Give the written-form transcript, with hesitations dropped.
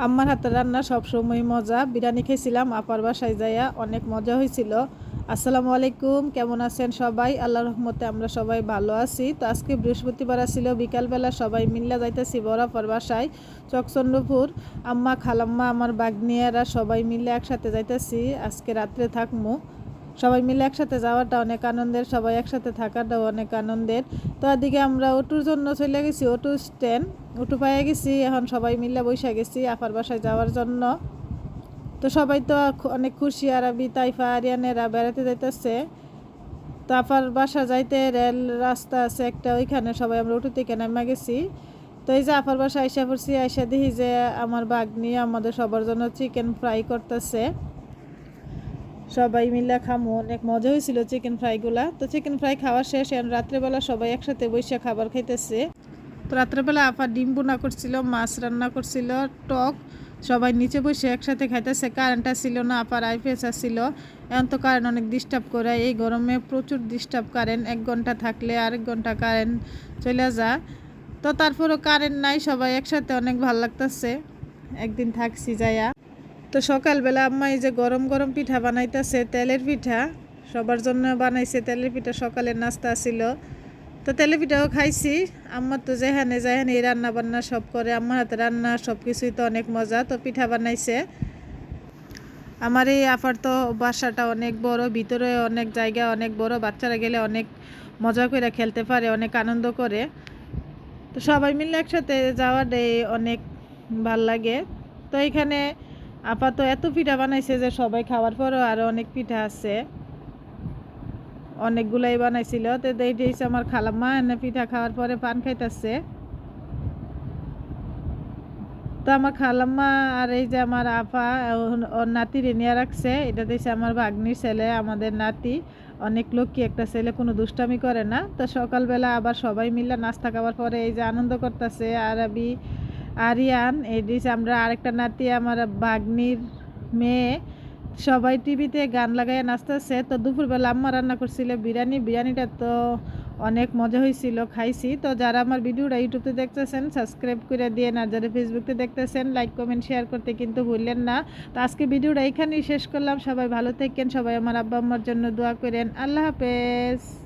আম্মার হাতের রান্না সবসময় মজা। বিরিয়ানি খেয়েছিলাম আপার বাসায় যাইয়া, অনেক মজা হয়েছিল। আসসালামু আলাইকুম, কেমন আছেন সবাই? আল্লাহর রহমতে আমরা সবাই ভালো আছি। তো আজকে বৃহস্পতিবার ছিল, বিকালবেলা সবাই মিল্লা যাইতেছি বড় আপার বাসায় চকচন্দ্রপুর। আম্মা, খালাম্মা, আমার বাগনিয়ারা সবাই মিলে একসাথে যাইতেছি। আজকে রাত্রে থাকবো। সবাই মিলে একসাথে যাওয়াটা অনেক আনন্দের, সবাই একসাথে থাকাটাও অনেক আনন্দের। তো এদিকে আমরা অটোর জন্য চলে গেছি, অটো স্ট্যান্ড, অটো পাইয়া গেছি। এখন সবাই মিলে বসে গেছি আপার বাসায় যাওয়ার জন্য। তো সবাই তো অনেক খুশি, আরবি, তাইফা, আরিয়ানেরা বেড়াতে যাইতেছে। তো আপার বাসা যাইতে রেল রাস্তা আছে একটা, ওইখানে সবাই আমরা অটো থেকে নেমে গেছি। তো এই যে আপার বাসা আইসা পড়ছি, আইসা দেখি যে আমার বাগনি আমাদের সবার জন্য চিকেন ফ্রাই করতেছে। সবাই মিলে খামো, অনেক মজা হয়েছিল চিকেন ফ্রাইগুলা। তো চিকেন ফ্রাই খাওয়া শেষ, এখন রাত্রেবেলা সবাই একসাথে বসে খাবার খাইতেছে। তো রাত্রেবেলা আপা ডিম বোনা করছিল, মাছ রান্না করছিল, টক। সবাই নিচে বসে একসাথে খাইতেছে। কারেন্টটা ছিল না, আপার আইপিএস ছিল। এখন তো কারেন্ট অনেক ডিস্টার্ব করে, এই গরমে প্রচুর ডিস্টার্ব কারেন্ট। 1 ঘন্টা থাকলে আরেক ঘন্টা কারেন্ট চলে যায়। তো তারপরও কারেন্ট নাই, সবাই একসাথে অনেক ভাল লাগতেছে। একদিন থাকছি যাইয়া। তো সকালবেলা আম্মা এই যে গরম গরম পিঠা বানাইতেছে, তেলের পিঠা সবার জন্য বানাইছে। তেলের পিঠা সকালের নাস্তা ছিল। তো তেলের পিঠাও খাইছি। আম্মা তো যেখানে যেখানে এই রান্না বান্না সব করে, আম্মার হাতে রান্না সব কিছুই তো অনেক মজা। তো পিঠা বানাইছে। আমার এই আপার তো বাসাটা অনেক বড়, ভিতরে অনেক জায়গা, অনেক বড়। বাচ্চারা গেলে অনেক মজা করে খেলতে পারে, অনেক আনন্দ করে। তো সবাই মিলে একসাথে যাওয়াটাই অনেক ভাল লাগে। তো এখানে আপা তো এত পিঠা বানাইছে যে সবাই খাওয়ার পরও আরও অনেক পিঠা আছে, অনেকগুলাই বানাইছিল। তো এইটা হচ্ছে আমার খালাম্মা, এনে পিঠা খাওয়ার পরে পান খাইতেছে। তো আমার খালাম্মা আর এই যে আমার আপা ওর নাতি নিয়ে রাখছে। এটা দিয়েছে আমার ভাগ্নির ছেলে, আমাদের নাতি। অনেক লক্ষ্মী একটা ছেলে, কোনো দুষ্টামি করে না। তো সকালবেলা আবার সবাই মিলে নাস্তা খাওয়ার পরে এই যে আনন্দ করতেছে আরবি, আরিয়ান। এই দিয়েছে আমরা আরেকটা নাতি, আমার ভাগ্নির মেয়ে। সবাই টিভিতে গান লাগাইয়া নাচতেছে। তো দুপুরবেলা আম্মা রান্না করছিল বিরিয়ানি। বিরিয়ানিটা তো অনেক মজা হয়েছিল, খাইছি। তো যারা আমার ভিডিওটা ইউটিউবে দেখতেছেন সাবস্ক্রাইব করে দিয়ে, আর যারা ফেসবুকে দেখতেছেন লাইক কমেন্ট শেয়ার করতে কিন্তু ভুললেন না। তো আজকে ভিডিওটা এখানেই শেষ করলাম। সবাই ভালো থাকেন, সবাই আমার আব্বা আম্মার জন্য দোয়া করেন। আল্লাহ হাফেজ।